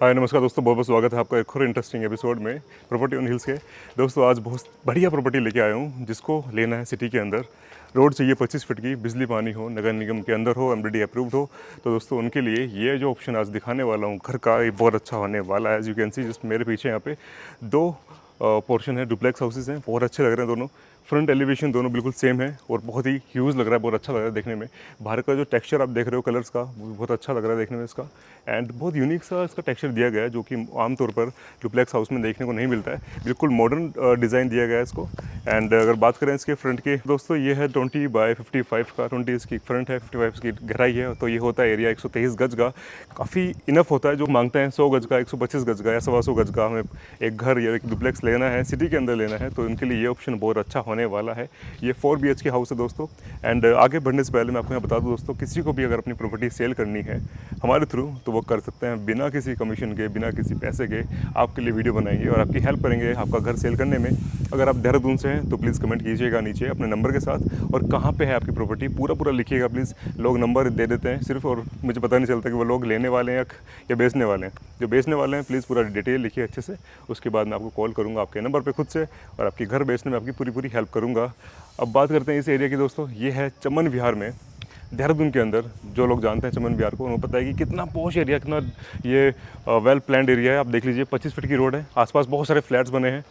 हाय नमस्कार दोस्तों, बहुत बहुत स्वागत है आपका एक और इंटरेस्टिंग एपिसोड में प्रॉपर्टी ऑन हिल्स के। दोस्तों आज बहुत बढ़िया प्रॉपर्टी लेके आया हूँ जिसको लेना है सिटी के अंदर। रोड चाहिए 25 फीट की, बिजली पानी हो, नगर निगम के अंदर हो, एमडीडी अप्रूव्ड हो। तो दोस्तों उनके लिए ये जो ऑप्शन आज दिखाने वाला हूँ घर का, ये बहुत अच्छा होने वाला है। As you can see just मेरे पीछे यहाँ पे दो पोर्शन है, डुप्लेक्स हाउसेज हैं, बहुत अच्छे लग रहे हैं दोनों। फ्रंट एलिवेशन दोनों बिल्कुल सेम है और बहुत ही ह्यूज लग रहा है, बहुत अच्छा लग रहा है देखने में। बाहर का जो टेक्सचर आप देख रहे हो कलर्स का, वो बहुत अच्छा लग रहा है देखने में इसका। एंड बहुत यूनिक सा इसका टेक्सचर दिया गया है जो कि आमतौर पर डुप्लेक्स हाउस में देखने को नहीं मिलता है। बिल्कुल मॉडर्न डिज़ाइन दिया गया है इसको। एंड अगर बात करें इसके फ्रंट की दोस्तों, ये है 20/55 का, 20 इसकी फ्रंट है, 55 की गहराई है। तो ये होता है एरिया 123 गज का, काफ़ी इनफ होता है। जो मांगते हैं 100 गज का, 125 गज का या 125 गज का हमें एक घर या एक डुप्लेक्स लेना है, सिटी के अंदर लेना है, तो उनके लिए ये ऑप्शन बहुत अच्छा होने वाला है। ये 4 BHK हाउस है दोस्तों। एंड आगे बढ़ने से पहले मैं आपको यहाँ बता दूँ दोस्तों, किसी को भी अगर अपनी प्रॉपर्टी सेल करनी है हमारे थ्रू तो वो कर सकते हैं बिना किसी कमीशन के, बिना किसी पैसे के। आपके लिए वीडियो बनाएंगे और आपकी हेल्प करेंगे आपका घर सेल करने में। अगर आप देहरादून से हैं तो प्लीज़ कमेंट कीजिएगा नीचे अपने नंबर के साथ, और कहाँ पे है आपकी प्रॉपर्टी पूरा लिखिएगा प्लीज़। लोग नंबर दे देते हैं सिर्फ, और मुझे पता नहीं चलता कि वो लोग लेने वाले हैं या बेचने वाले हैं। जो बेचने वाले हैं प्लीज़ पूरा डिटेल लिखिए अच्छे से, उसके बाद मैं आपको कॉल करूँगा आपके नंबर पर खुद से, और आपकी घर बेचने में आपकी पूरी हेल्प करूँगा। अब बात करते हैं इस एरिया की दोस्तों। ये है चमन विहार में, देहरादून के अंदर। जो लोग जानते हैं चमन विहार को उनको पता है कि कितना पॉश एरिया, कितना ये वेल प्लान्ड एरिया है। आप देख लीजिए 25 फीट की रोड है, आसपास बहुत सारे फ्लैट्स बने हैं,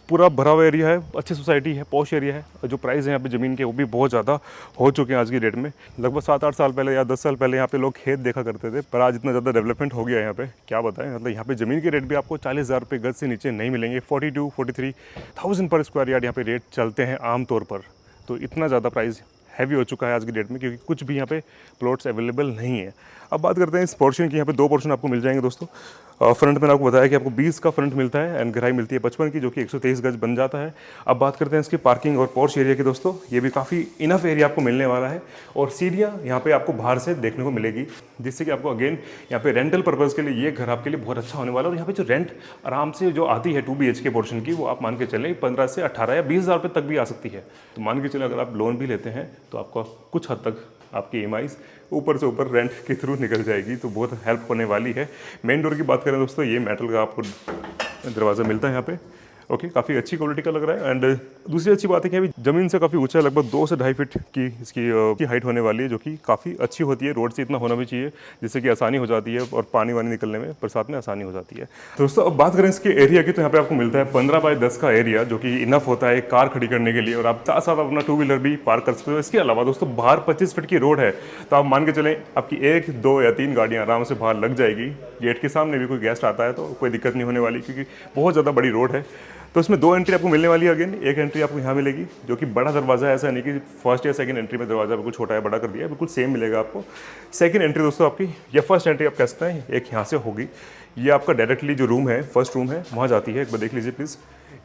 पूरा भरा हुआ एरिया है, अच्छी सोसाइटी है, पॉश एरिया है। और जो प्राइस है यहाँ पे ज़मीन के वो भी बहुत ज़्यादा हो चुके हैं आज की डेट में। लगभग 7-8 साल पहले या 10 साल पहले यहाँ पे लोग खेत देखा करते थे, पर आज इतना ज़्यादा डेवलपमेंट हो गया है यहाँ पे, क्या बताएं। मतलब यहाँ पे ज़मीन के रेट भी आपको 40,000 रुपये गज से नीचे नहीं मिलेंगे। 42-43,000 पर स्क्वायर यार्ड यहाँ पे रेट चलते हैं आमतौर पर। तो इतना ज़्यादा प्राइस हैवी हो चुका है आज की डेट में, क्योंकि कुछ भी यहाँ पे प्लॉट्स अवेलेबल नहीं है। अब बात करते हैं इस पोर्शन की। यहाँ पे 2 पोर्शन आपको मिल जाएंगे दोस्तों। फ्रंट में आपको बताया कि आपको 20 का फ्रंट मिलता है एंड गहराई मिलती है 55 की, जो कि 123 गज बन जाता है। अब बात करते हैं इसकी पार्किंग और पोर्च एरिया की दोस्तों। ये भी काफ़ी इनफ एरिया आपको मिलने वाला है, और सीढ़ियाँ यहाँ पे आपको बाहर से देखने को मिलेगी, जिससे कि आपको अगेन यहाँ पे रेंटल पर्पज़ के लिए ये घर आपके लिए बहुत अच्छा होने वाला है। और यहाँ पे जो रेंट आराम से जो आती है 2 BHK पोर्शन की, वो आप मान के चलें 15 से 18 या 20,000 रुपये तक भी आ सकती है। तो मान के चलें अगर आप लोन भी लेते हैं तो आपका कुछ हद तक आपकी EMI ऊपर से ऊपर रेंट के थ्रू निकल जाएगी, तो बहुत हेल्प होने वाली है। मेन डोर की बात करें दोस्तों, ये मेटल का आपको दरवाज़ा मिलता है यहाँ पे। ओके, काफ़ी अच्छी क्वालिटी का लग रहा है। एंड दूसरी अच्छी बात है कि अभी ज़मीन से काफ़ी ऊंचा है, लगभग 2 से 2.5 फीट की इसकी हाइट होने वाली है, जो कि काफ़ी अच्छी होती है। रोड से इतना होना भी चाहिए जिससे कि आसानी हो जाती है और पानी वानी निकलने में, बरसात में आसानी हो जाती है। दोस्तों अब बात करें इसके एरिया की, तो यहाँ पे आपको मिलता है 15/10 का एरिया, जो कि इनफ होता है कार खड़ी करने के लिए, और आप साथ साथ अपना 2 व्हीलर भी पार्क कर सकते हो। इसके अलावा दोस्तों बाहर 25 फीट की रोड है, तो आप मान के चलें आपकी 1, 2 या 3 गाड़ियाँ आराम से बाहर लग जाएगी। गेट के सामने भी कोई गेस्ट आता है तो कोई दिक्कत नहीं होने वाली, क्योंकि बहुत ज़्यादा बड़ी रोड है। तो इसमें 2 एंट्री आपको मिलने वाली है। अगेन एक एंट्री आपको यहाँ मिलेगी, जो कि बड़ा दरवाज़ा है, ऐसा नहीं कि फर्स्ट या सेकंड एंट्री में दरवाज़ा बिल्कुल छोटा है बड़ा कर दिया है, बिल्कुल सेम मिलेगा आपको। सेकंड एंट्री दोस्तों आपकी, या फर्स्ट एंट्री आप कह सकते हैं, एक यहाँ से होगी। ये आपका डायरेक्टली जो रूम है, फर्स्ट रूम है, वहाँ जाती है। एक बार देख लीजिए प्लीज़,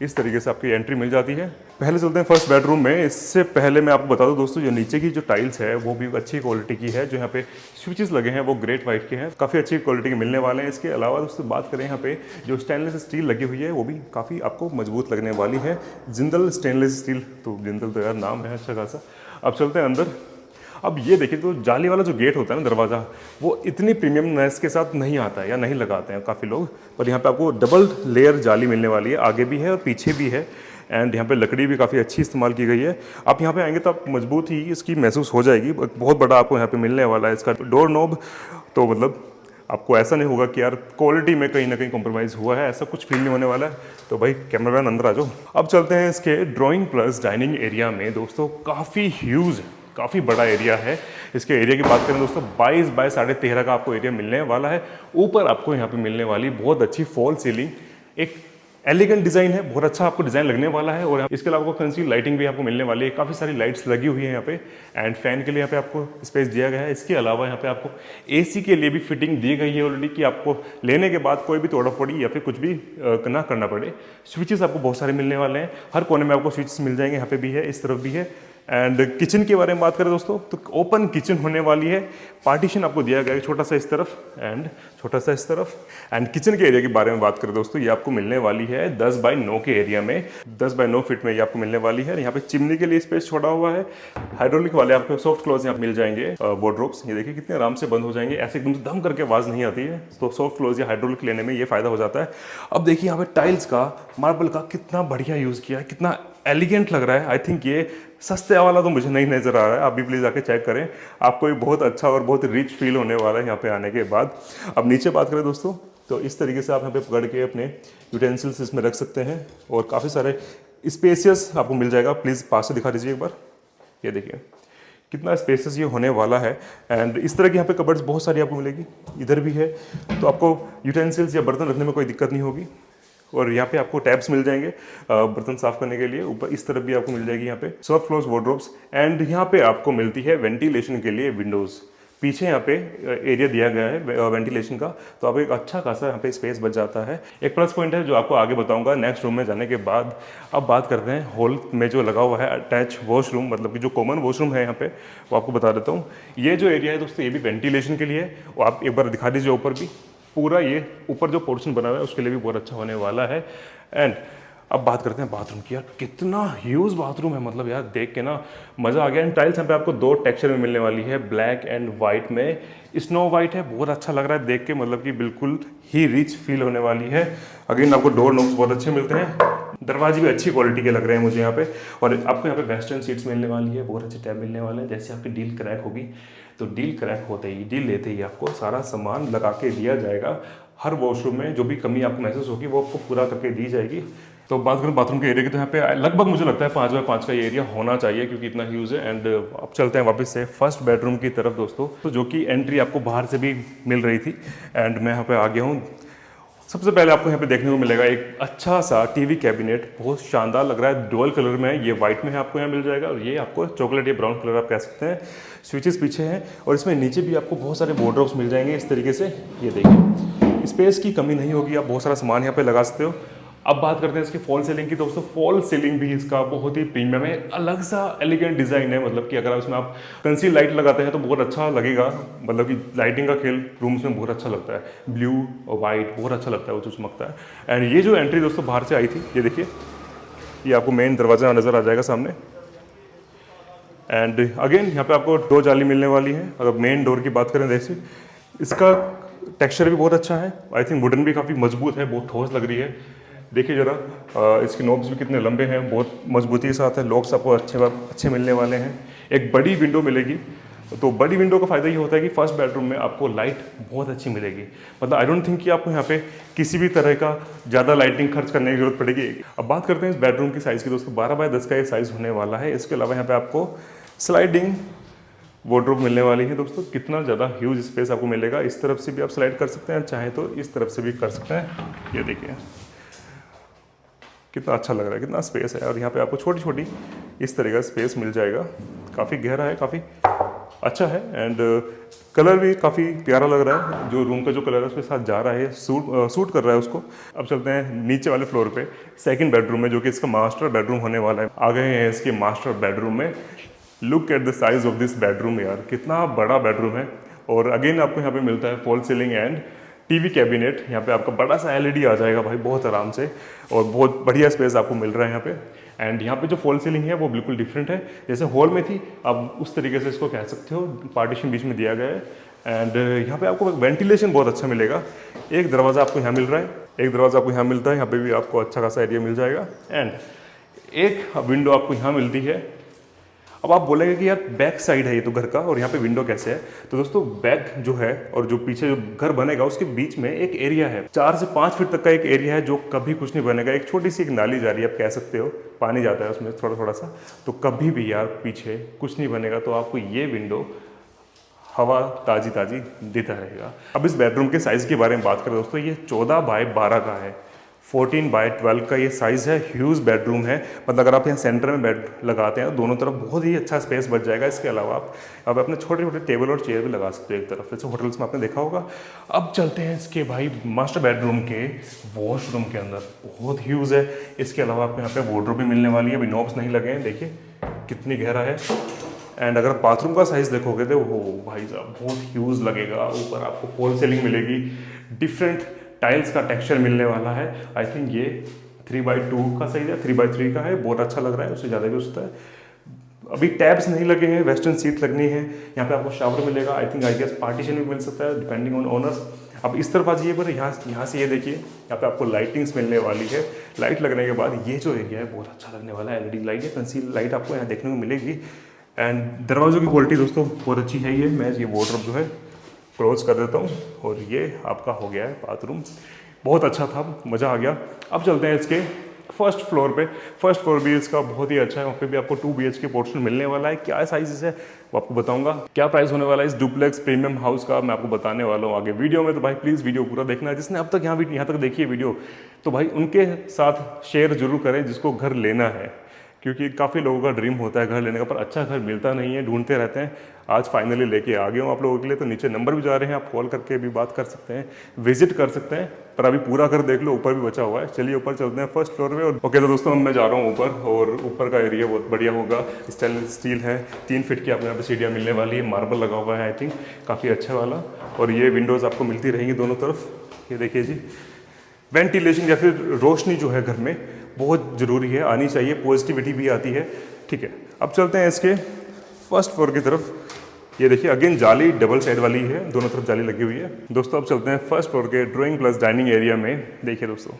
इस तरीके से आपकी एंट्री मिल जाती है। पहले चलते हैं फर्स्ट बेडरूम में। इससे पहले मैं आपको बता दूं दोस्तों, जो नीचे की जो टाइल्स है वो भी अच्छी क्वालिटी की है। जो यहाँ पे स्विचेस लगे हैं वो ग्रेट वाइट के हैं, काफ़ी अच्छी क्वालिटी के मिलने वाले हैं। इसके अलावा दोस्तों बात करें, यहाँ पे जो स्टेनलेस स्टील लगी हुई है वो भी काफ़ी आपको मजबूत लगने वाली है। जिंदल स्टेनलेस स्टील, तो जिंदल तो यार नाम है अच्छा खासा। अब चलते हैं अंदर। अब ये देखिए, तो जाली वाला जो गेट होता है ना, दरवाज़ा, वो इतनी प्रीमियमनेस के साथ नहीं आता है या नहीं लगाते हैं काफ़ी लोग, पर यहाँ पे आपको डबल लेयर जाली मिलने वाली है, आगे भी है और पीछे भी है। एंड यहाँ पे लकड़ी भी काफ़ी अच्छी इस्तेमाल की गई है। आप यहाँ पे आएंगे तो आप मजबूत ही इसकी महसूस हो जाएगी। बहुत बड़ा आपको यहाँ पे मिलने वाला है इसका डोर नॉब, तो मतलब आपको ऐसा नहीं होगा कि यार क्वालिटी में कहीं ना कहीं कॉम्प्रोमाइज़ हुआ है, ऐसा कुछ फील नहीं होने वाला है। तो भाई कैमरामैन अंदर आ जाओ। अब चलते हैं इसके ड्राइंग प्लस डाइनिंग एरिया में। दोस्तों काफ़ी ह्यूज, काफ़ी बड़ा एरिया है। इसके एरिया की बात करें दोस्तों, 22 बाय 13.5 का आपको एरिया मिलने वाला है। ऊपर आपको यहाँ पे मिलने वाली बहुत अच्छी फॉल सीलिंग, एक एलिगेंट डिज़ाइन है, बहुत अच्छा आपको डिज़ाइन लगने वाला है। और इसके अलावा फैंसी लाइटिंग भी आपको मिलने वाली है, काफ़ी सारी लाइट्स लगी हुई है यहाँ पे। एंड फैन के लिए यहाँ पे आपको स्पेस दिया गया है। इसके अलावा यहाँ पे आपको AC के लिए भी फिटिंग दी गई है ऑलरेडी, कि आपको लेने के बाद कोई भी तोड़ा फोड़ी या फिर कुछ भी ना करना पड़े। स्विचेस आपको बहुत सारे मिलने वाले हैं, हर कोने में आपको स्विचेस मिल जाएंगे। यहाँ पे भी है, इस तरफ भी है, एंड किचन के बारे में बात करें दोस्तों तो ओपन किचन होने वाली है। पार्टीशन आपको दिया गया है छोटा सा इस तरफ एंड छोटा सा इस तरफ। एंड किचन के एरिया के बारे में बात करें दोस्तों, ये आपको मिलने वाली है 10 बाई 9 के एरिया में, 10 बाई 9 फीट में ये आपको मिलने वाली है। यहाँ पे चिमनी के लिए स्पेस छोड़ा हुआ है। हाइड्रोलिक वाले आपको सॉफ्ट क्लोज यहाँ मिल जाएंगे, वार्डरोब्स ये देखिए कितने आराम से बंद हो जाएंगे, ऐसे एकदम दम करके आवाज़ नहीं आती है। तो सॉफ्ट क्लोज या हाइड्रोलिक लेने में ये फायदा हो जाता है। अब देखिए यहाँ पे टाइल्स का, मार्बल का कितना बढ़िया यूज़ किया है, कितना एलिगेंट लग रहा है। आई थिंक ये सस्ते वाला तो मुझे नहीं नज़र आ रहा है, आप भी प्लीज़ आके चेक करें, आपको ये बहुत अच्छा और बहुत रिच फील होने वाला है यहाँ पे आने के बाद। अब नीचे बात करें दोस्तों तो इस तरीके से आप यहाँ पे पकड़ के अपने यूटेंसिल्स इसमें रख सकते हैं और काफ़ी सारे स्पेसियस आपको मिल जाएगा। प्लीज़ पास से दिखा दीजिए एक बार, ये देखिए कितना स्पेसियस ये होने वाला है। एंड इस तरह की यहाँ पे कबर्ड्स बहुत सारी आपको मिलेगी, इधर भी है, तो आपको यूटेंसिल्स या बर्तन रखने में कोई दिक्कत नहीं होगी। और यहाँ पे आपको टैब्स मिल जाएंगे बर्तन साफ करने के लिए। ऊपर इस तरफ भी आपको मिल जाएगी यहाँ पे सॉफ्ट क्लोज वार्डरोब्स। एंड यहाँ पे आपको मिलती है वेंटिलेशन के लिए विंडोज़। पीछे यहाँ पे एरिया दिया गया है वेंटिलेशन का, तो आपको एक अच्छा खासा यहाँ पे स्पेस बच जाता है। एक प्लस पॉइंट है जो आपको आगे बताऊंगा नेक्स्ट रूम में जाने के बाद। अब बात करते हैं हॉल में जो लगा हुआ है अटैच वॉशरूम, मतलब कि जो कॉमन वॉशरूम है यहाँ पे, वो आपको बता देता हूँ। ये जो एरिया है दोस्तों ये भी वेंटिलेशन के लिए है, वो आप एक बार दिखा दीजिए ऊपर भी, पूरा ये ऊपर जो पोर्शन बना हुआ है उसके लिए भी बहुत अच्छा होने वाला है। एंड अब बात करते हैं बाथरूम की। यार कितना ह्यूज बाथरूम है, मतलब यार देख के ना मज़ा आ गया। एंड टाइल्स यहाँ पे आपको 2 टेक्सचर में मिलने वाली है, ब्लैक एंड वाइट में। स्नो वाइट है, बहुत अच्छा लग रहा है देख के, मतलब कि बिल्कुल ही रिच फील होने वाली है। अगेन आपको डोर नॉब्स बहुत अच्छे मिलते हैं, दरवाजे भी अच्छी क्वालिटी के लग रहे हैं मुझे यहाँ पे। और आपको यहाँ पे वेस्टर्न सीट्स मिलने वाली है, बहुत अच्छे टैब मिलने वाले हैं। जैसे आपकी डील क्रैक होगी तो डील क्रैक होते ही, डील लेते ही आपको सारा सामान लगा के दिया जाएगा। हर वॉशरूम में जो भी कमी आपको महसूस होगी वो आपको पूरा करके दी जाएगी। तो बात करूँ बाथरूम के एरिया की, तो यहाँ पे लगभग मुझे लगता है 5 बाय 5 का ये एरिया होना चाहिए, क्योंकि इतना ह्यूज है। एंड अब चलते हैं वापस से फर्स्ट बेडरूम की तरफ दोस्तों, तो जो कि एंट्री आपको बाहर से भी मिल रही थी। एंड मैं यहाँ पे आ गया हूँ। सबसे पहले आपको यहाँ पे देखने को मिलेगा एक अच्छा सा टीवी कैबिनेट, बहुत शानदार लग रहा है, डुअल कलर में है, ये वाइट में है आपको यहाँ मिल जाएगा, और ये आपको चॉकलेट या ब्राउन कलर आप कह सकते हैं। स्विचेस पीछे हैं और इसमें नीचे भी आपको बहुत सारे वार्डरोब्स मिल जाएंगे इस तरीके से। ये देखिए स्पेस की कमी नहीं होगी, आप बहुत सारा सामान यहाँ पे लगा सकते हो। अब बात करते हैं इसकी फॉल सीलिंग की दोस्तों। फॉल सीलिंग भी इसका बहुत ही प्रीमियम है, अलग सा एलिगेंट डिजाइन है, मतलब कि अगर इसमें आप कंसील लाइट लगाते हैं तो बहुत अच्छा लगेगा, मतलब कि लाइटिंग का खेल रूम्स में बहुत अच्छा लगता है। ब्लू और वाइट बहुत अच्छा लगता है, वो जो चमकता है। एंड ये जो एंट्री दोस्तों बाहर से आई थी, ये देखिए, ये आपको मेन दरवाजा नज़र आ जाएगा सामने। एंड अगेन यहाँ पे आपको 2 जाली मिलने वाली है। अगर मेन डोर की बात करें देखिए, इसका टेक्सचर भी बहुत अच्छा है। आई थिंक वुडन भी काफ़ी मजबूत है, बहुत ठोस लग रही है। देखिए जरा इसके नोब्स भी कितने लंबे हैं, बहुत मजबूती के साथ है। लॉक्स आपको अच्छे मिलने वाले हैं। एक बड़ी विंडो मिलेगी, तो बड़ी विंडो का फ़ायदा ये होता है कि फर्स्ट बेडरूम में आपको लाइट बहुत अच्छी मिलेगी। मतलब आई डोंट थिंक कि आपको यहाँ पे किसी भी तरह का ज़्यादा लाइटिंग खर्च करने की जरूरत पड़ेगी। अब बात करते हैं इस बेडरूम की साइज़ की दोस्तों। 12 बाय 10 का ये साइज़ होने वाला है। इसके अलावा यहाँ पे आपको स्लाइडिंग वार्डरोब मिलने वाली है दोस्तों। कितना ज़्यादा ह्यूज स्पेस आपको मिलेगा। इस तरफ से भी आप स्लाइड कर सकते हैं, चाहे तो इस तरफ से भी कर सकते हैं। ये देखिए कितना अच्छा लग रहा है, कितना स्पेस है। और यहाँ पे आपको छोटी छोटी इस तरह का स्पेस मिल जाएगा। काफ़ी गहरा है, काफ़ी अच्छा है। एंड कलर भी काफ़ी प्यारा लग रहा है, जो रूम का जो कलर है उसके साथ जा रहा है, सूट कर रहा है उसको। अब चलते हैं नीचे वाले फ्लोर पे सेकंड बेडरूम में, जो कि इसका मास्टर बेडरूम होने वाला है। आ गए हैं इसके मास्टर बेडरूम में। Look at the size of this bedroom यार, कितना बड़ा बेडरूम है। और अगेन आपको यहाँ पे मिलता है fall ceiling and TV cabinet. यहाँ पे आपका बड़ा सा एलईडी आ जाएगा भाई, बहुत आराम से, और बहुत बढ़िया स्पेस आपको मिल रहा है यहाँ पे। एंड यहाँ पे जो फॉल सीलिंग है वो बिल्कुल डिफरेंट है, जैसे हॉल में थी, अब उस तरीके से इसको कह सकते हो। पार्टीशन बीच में दिया गया है। एंड यहाँ पे आपको वेंटिलेशन बहुत अच्छा मिलेगा। एक दरवाज़ा आपको यहाँ मिल रहा है, एक दरवाज़ा आपको यहाँ मिलता है, यहाँ पे भी आपको अच्छा खासा एरिया मिल जाएगा। एंड एक विंडो आपको यहाँ मिलती है। अब आप बोलेंगे कि यार बैक साइड है ये तो घर का, और यहाँ पे विंडो कैसे है? तो दोस्तों बैक जो है और जो पीछे जो घर बनेगा उसके बीच में एक एरिया है, 4 से 5 फीट तक का एक एरिया है, जो कभी कुछ नहीं बनेगा। एक छोटी सी एक नाली जा रही है, आप कह सकते हो, पानी जाता है उसमें थोड़ा थोड़ा सा, तो कभी भी यार पीछे कुछ नहीं बनेगा। तो आपको ये विंडो हवा ताज़ी ताज़ी देता रहेगा। अब इस बेडरूम के साइज़ के बारे में बात करें दोस्तों, ये 14 बाय 12 का है, 14 बाय 12 का ये साइज़ है। ह्यूज बेडरूम है, मतलब अगर आप यहाँ सेंटर में बेड लगाते हैं तो दोनों तरफ बहुत ही अच्छा स्पेस बच जाएगा। इसके अलावा आप अपने छोटे छोटे टेबल और चेयर भी लगा सकते हो एक तरफ, जैसे होटल्स में आपने देखा होगा। अब चलते हैं इसके भाई मास्टर बेडरूम के वॉशरूम के अंदर, बहुत ह्यूज है। इसके अलावा आपको यहाँ पे वार्डरोब भी मिलने वाली है, अभी नॉब्स नहीं लगे हैं, देखिए कितनी गहरा है। एंड अगर बाथरूम का साइज़ देखोगे तो वो भाई साहब बहुत ह्यूज लगेगा। ऊपर आपको फॉल सीलिंग मिलेगी, डिफरेंट टाइल्स का टेक्सचर मिलने वाला है। आई थिंक ये 3x2 का साइज़ है, 3x3 का है, बहुत अच्छा लग रहा है, उससे ज़्यादा भी हो सकता है। अभी टैब्स नहीं लगे हैं, वेस्टर्न सीट लगनी है। यहाँ पे आपको शावर मिलेगा, I think I guess partition भी मिल सकता है डिपेंडिंग ऑन ओनर्स। अब इस तरफ आ जाइए, पर यहाँ से ये देखिए, यहाँ पे आपको लाइटिंग्स मिलने वाली है। लाइट लगने के बाद ये जो एरिया है बहुत अच्छा लगने वाला है। एलईडी लाइट है, कंसील लाइट आपको यहाँ देखने को मिलेगी। एंड दरवाज़ों की क्वालिटी दोस्तों बहुत अच्छी है। मैं ये वार्डरोब जो है क्लोज कर देता हूँ, और ये आपका हो गया है बाथरूम। बहुत अच्छा था, मज़ा आ गया। अब चलते हैं इसके फर्स्ट फ्लोर पे। फर्स्ट फ्लोर भी इसका बहुत ही अच्छा है, वहाँ पे भी आपको 2 BHK पोर्शन मिलने वाला है। क्या साइज है वो आपको बताऊंगा, क्या प्राइस होने वाला है इस डुप्लेक्स प्रीमियम हाउस का मैं आपको बताने वाला हूँ आगे वीडियो में। तो भाई प्लीज़ वीडियो पूरा देखना है। जिसने अब तक यहाँ तक देखी है वीडियो, तो भाई उनके साथ शेयर जरूर करें जिसको घर लेना है, क्योंकि काफ़ी लोगों का ड्रीम होता है घर लेने का, पर अच्छा घर मिलता नहीं है, ढूंढते रहते हैं। आज फाइनली लेके आ गया हूँ आप लोगों के लिए। तो नीचे नंबर भी जा रहे हैं, आप कॉल करके भी बात कर सकते हैं, विजिट कर सकते हैं। पर अभी पूरा घर देख लो, ऊपर भी बचा हुआ है। चलिए ऊपर चलते हैं फर्स्ट फ्लोर पे। और ओके तो दोस्तों मैं जा रहा हूँ ऊपर, और ऊपर का एरिया बहुत बढ़िया होगा। स्टेनलेस स्टील है, 3 फीट की आपको यहाँ पे सीढ़ियाँ मिलने वाली है, मार्बल लगा हुआ है आई थिंक, काफ़ी अच्छा वाला। और ये विंडोज़ आपको मिलती रहेंगी दोनों तरफ। ये देखिए जी, वेंटिलेशन या फिर रोशनी जो है घर में बहुत ज़रूरी है, आनी चाहिए, पॉजिटिविटी भी आती है। ठीक है, अब चलते हैं इसके फर्स्ट फ्लोर की तरफ। ये देखिए अगेन जाली डबल साइड वाली है, दोनों तरफ जाली लगी हुई है। दोस्तों अब चलते हैं फर्स्ट फ्लोर के ड्राइंग प्लस डाइनिंग एरिया में। देखिए दोस्तों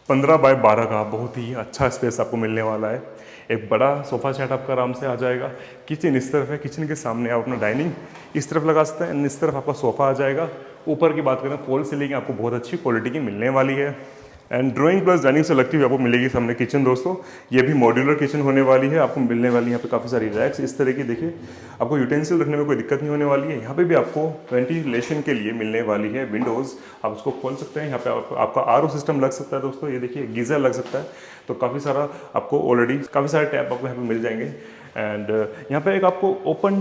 15x12 का बहुत ही अच्छा स्पेस आपको मिलने वाला है। एक बड़ा सोफ़ा सेट आपका आराम से आ जाएगा। किचन इस तरफ है, किचन के सामने आप अपना डाइनिंग इस तरफ लगा सकते हैं, इस तरफ आपका सोफ़ा आ जाएगा। ऊपर की बात करें, फॉल सीलिंग आपको बहुत अच्छी क्वालिटी की मिलने वाली है। एंड ड्राइंग प्लस डाइनिंग से लगती हुई आपको मिलेगी सामने किचन। दोस्तों ये भी मॉड्यूलर किचन होने वाली है, आपको मिलने वाली है यहाँ पे काफ़ी सारी रैक्स इस तरह की। देखिए आपको यूटेंसिल रखने में कोई दिक्कत नहीं होने वाली है। यहाँ पे भी आपको वेंटिलेशन के लिए मिलने वाली है विंडोज़, आप उसको खोल सकते हैं। यहाँ पे आपका RO सिस्टम लग सकता है दोस्तों, ये देखिए गीज़र लग सकता है। तो काफ़ी सारा आपको ऑलरेडी काफ़ी सारे टैप आपको यहाँ पे मिल जाएंगे। एंड यहाँ पे एक आपको ओपन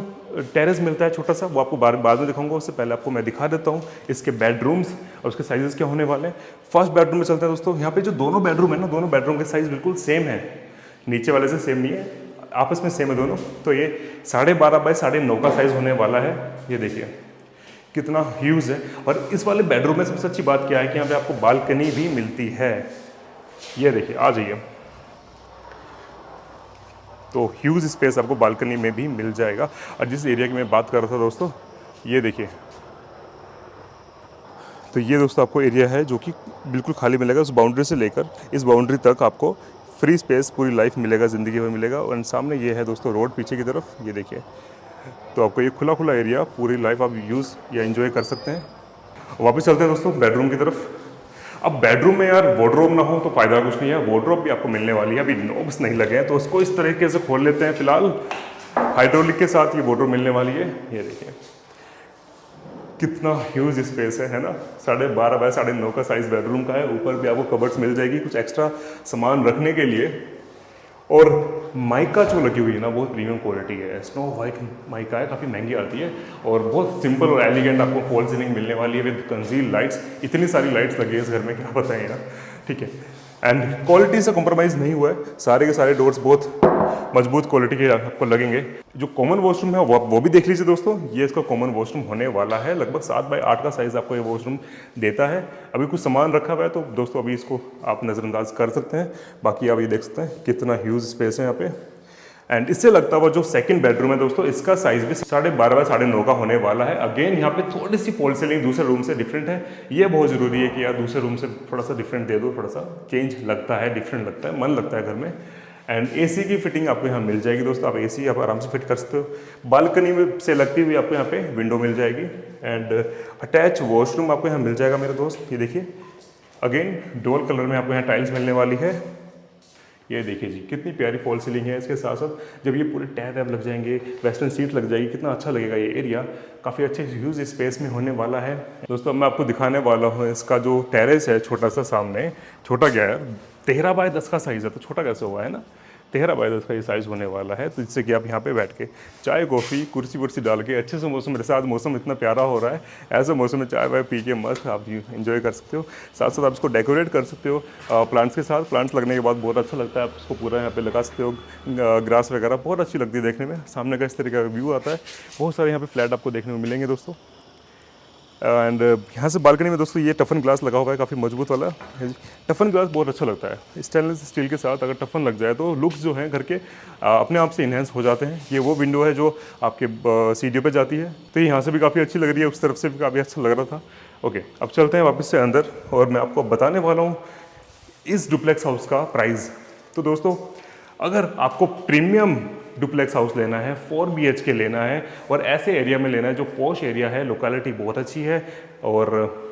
टेरेस मिलता है छोटा सा, वो आपको बाद में दिखाऊंगा। उससे पहले आपको मैं दिखा देता हूँ इसके बेडरूम्स और उसके साइजेस क्या होने वाले हैं। फर्स्ट बेडरूम में चलते हैं दोस्तों। यहाँ पे जो दोनों बेडरूम है ना, दोनों बेडरूम के साइज बिल्कुल सेम है, नीचे वाले से सेम नहीं है, आपस में सेम है दोनों। तो ये 12.5 बाय 9.5 का साइज होने वाला है। ये देखिए कितना ह्यूज है। और इस वाले बेडरूम में सबसे अच्छी बात क्या है कि यहाँ पे आपको बालकनी भी मिलती है। ये देखिए, आ जाइए, तो ह्यूज स्पेस आपको बालकनी में भी मिल जाएगा। और जिस एरिया की मैं बात कर रहा था दोस्तों, ये देखिए, तो ये दोस्तों आपको एरिया है जो कि बिल्कुल खाली मिलेगा। उस बाउंड्री से लेकर इस बाउंड्री तक आपको फ्री स्पेस पूरी लाइफ मिलेगा, ज़िंदगी में मिलेगा। और सामने ये है दोस्तों रोड पीछे की तरफ, ये देखिए। तो आपको ये खुला खुला एरिया पूरी लाइफ आप यूज़ या एंजॉय कर सकते हैं। वापस चलते हैं दोस्तों बेडरूम की तरफ। अब बेडरूम में यार वार्डरोब ना हो तो फ़ायदा कुछ नहीं है। वार्डरोब भी आपको मिलने वाली है, अभी नॉब्स नहीं लगे हैं, तो उसको इस तरीके से खोल लेते हैं। फिलहाल हाइड्रोलिक के साथ ये वार्डरोब मिलने वाली है। ये देखिए कितना ह्यूज स्पेस है ना। 12.5 बाय 9.5 का साइज़ बेडरूम का है। ऊपर भी आपको कबर्ड्स मिल जाएगी कुछ एक्स्ट्रा सामान रखने के लिए। और माइका जो लगी हुई है ना, बहुत प्रीमियम क्वालिटी है, स्नो वाइट माइका है, काफ़ी महंगी आती है। और बहुत सिंपल और एलिगेंट आपको फॉल सीलिंग मिलने वाली है विद कंसील लाइट्स। इतनी सारी लाइट्स लगी है इस घर में, क्या बताएं ना। ठीक है, एंड क्वालिटी से कॉम्प्रोमाइज़ नहीं हुआ है। सारे के सारे डोर्स बहुत मजबूत क्वालिटी के आपको लगेंगे। जो कॉमन वॉशरूम है वो भी देख लीजिए दोस्तों। ये इसका कॉमन वॉशरूम होने वाला है, लगभग 7x8 का साइज़ आपको ये वॉशरूम देता है। अभी कुछ सामान रखा हुआ है तो दोस्तों अभी इसको आप नज़रअंदाज कर सकते हैं। बाकी आप ये देख सकते हैं कितना ह्यूज स्पेस है यहाँ पे। एंड इससे लगता हुआ जो सेकंड बेडरूम है दोस्तों, इसका साइज भी 12.5 बाय 9.5 का होने वाला है। अगेन यहाँ पे थोड़ी सी फॉल सीलिंग दूसरे रूम से डिफरेंट है। ये बहुत ज़रूरी है कि यार दूसरे रूम से थोड़ा सा डिफरेंट दे दो, थोड़ा सा चेंज लगता है, डिफरेंट लगता है, मन लगता है घर में। एंड AC की फिटिंग आपको यहाँ मिल जाएगी दोस्तों। आप AC आप आराम से फिट कर सकते हो। बालकनी में से लगती हुई आपको यहाँ पे विंडो मिल जाएगी। एंड अटैच वॉशरूम आपको यहाँ मिल जाएगा मेरे दोस्त। ये देखिए अगेन डोल कलर में आपको यहाँ टाइल्स मिलने वाली है। ये देखिए जी कितनी प्यारी फॉल सीलिंग है। इसके साथ साथ जब ये पूरे टैब वैब लग जाएंगे, वेस्टर्न सीट लग जाएगी, कितना अच्छा लगेगा। ये एरिया काफ़ी अच्छे ह्यूज स्पेस में होने वाला है दोस्तों। मैं आपको दिखाने वाला हूँ इसका जो टेरेस है छोटा सा, सामने छोटा क्या है, 13x10 का साइज़ है, तो छोटा कैसे हुआ है ना। 13 बाय 10 का ये साइज़ होने वाला है, तो जिससे कि आप यहाँ पे बैठ के चाय कॉफ़ी कुर्सी वुर्सी डाल के अच्छे से मौसम, मेरे साथ मौसम इतना प्यारा हो रहा है, ऐसे मौसम में चाय वाय पी के मस्त आप इंजॉय कर सकते हो। साथ साथ आप इसको डेकोरेट कर सकते हो प्लांट्स के साथ। प्लांट्स लगने के बाद बहुत अच्छा लगता है, आप इसको पूरा यहाँ पे लगा सकते हो। ग्रास वगैरह बहुत अच्छी लगती है देखने में। सामने का इस तरीके का व्यू आता है, बहुत सारे यहाँ पे फ्लैट आपको देखने को मिलेंगे दोस्तों। एंड यहाँ से बालकनी में दोस्तों ये टफन ग्लास लगा हुआ है, काफ़ी मजबूत वाला। टफन ग्लास बहुत अच्छा लगता है, स्टेनलेस स्टील के साथ अगर टफन लग जाए तो लुक्स जो हैं घर के अपने आप से इन्हेंस हो जाते हैं। ये वो विंडो है जो आपके सीढ़ियों पे जाती है, तो ये यहाँ से भी काफ़ी अच्छी लग रही है, उस तरफ से भी काफ़ी अच्छा लग रहा था। ओके, अब चलते हैं वापस से अंदर और मैं आपको बताने वाला हूँ इस डुप्लेक्स हाउस का प्राइस। तो दोस्तों, अगर आपको प्रीमियम डुप्लेक्स हाउस लेना है, 4 BHK लेना है और ऐसे एरिया में लेना है जो पॉश एरिया है, लोकेलिटी बहुत अच्छी है और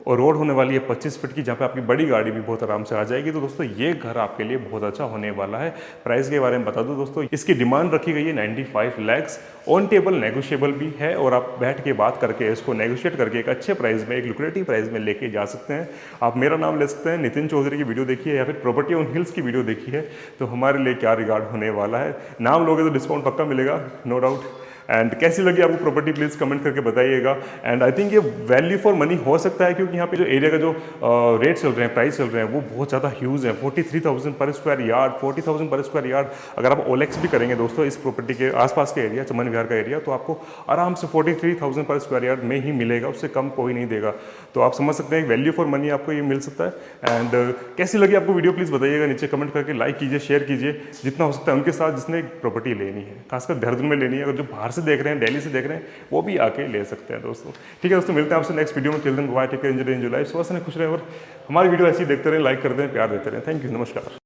रोड होने वाली है 25 फीट की, जहाँ पे आपकी बड़ी गाड़ी भी बहुत आराम से आ जाएगी, तो दोस्तों ये घर आपके लिए बहुत अच्छा होने वाला है। प्राइस के बारे में बता दूं दोस्तों, इसकी डिमांड रखी गई है 95 लाख, ऑन टेबल नेगोशिएबल भी है और आप बैठ के बात करके इसको नेगोशिएट करके एक अच्छे प्राइस में, एक लुक्रेटिव प्राइस में लेके जा सकते हैं। आप मेरा नाम ले सकते हैं, नितिन चौधरी की वीडियो देखिए या फिर प्रॉपर्टी ऑन हिल्स की वीडियो देखी है, तो हमारे लिए क्या रिगार्ड होने वाला है। नाम लोगे तो डिस्काउंट पक्का मिलेगा, नो डाउट। एंड कैसी लगी आपको प्रॉपर्टी, प्लीज़ कमेंट करके बताइएगा। एंड आई थिंक ये वैल्यू फॉर मनी हो सकता है, क्योंकि यहाँ पे जो एरिया का जो रेट चल रहे हैं, प्राइस चल रहे हैं, वो बहुत ज़्यादा ह्यूज है। 43,000 पर स्क्वायर यार्ड, 40,000 पर स्क्वायर यार्ड। अगर आप ओलेक्स भी करेंगे दोस्तों इस प्रॉपर्टी के आसपास के एरिया, चमन विहार का एरिया, तो आपको आराम से 43,000 पर स्क्वायर यार्ड में ही मिलेगा, उससे कम कोई नहीं देगा। तो आप समझ सकते हैं वैल्यू फॉर मनी आपको ये मिल सकता है। एंड कैसी लगी आपको वीडियो, प्लीज़ बताइएगा नीचे कमेंट करके, लाइक कीजिए, शेयर कीजिए जितना हो सकता है उनके साथ जिसने प्रॉपर्टी लेनी है, खासकर देहरादून में लेनी है। अगर जो बाहर से देख रहे हैं, दिल्ली से देख रहे हैं, वो भी आके ले सकते हैं दोस्तों। ठीक है दोस्तों, मिलते हैं आपसे नेक्स्ट वीडियो में। Till then bye, take care, enjoy life, स्वस्थ रहें, खुश रहें और हमारी वीडियो ऐसी देखते रहें, लाइक करते रहें, प्यार देते रहें। थैंक यू, नमस्कार।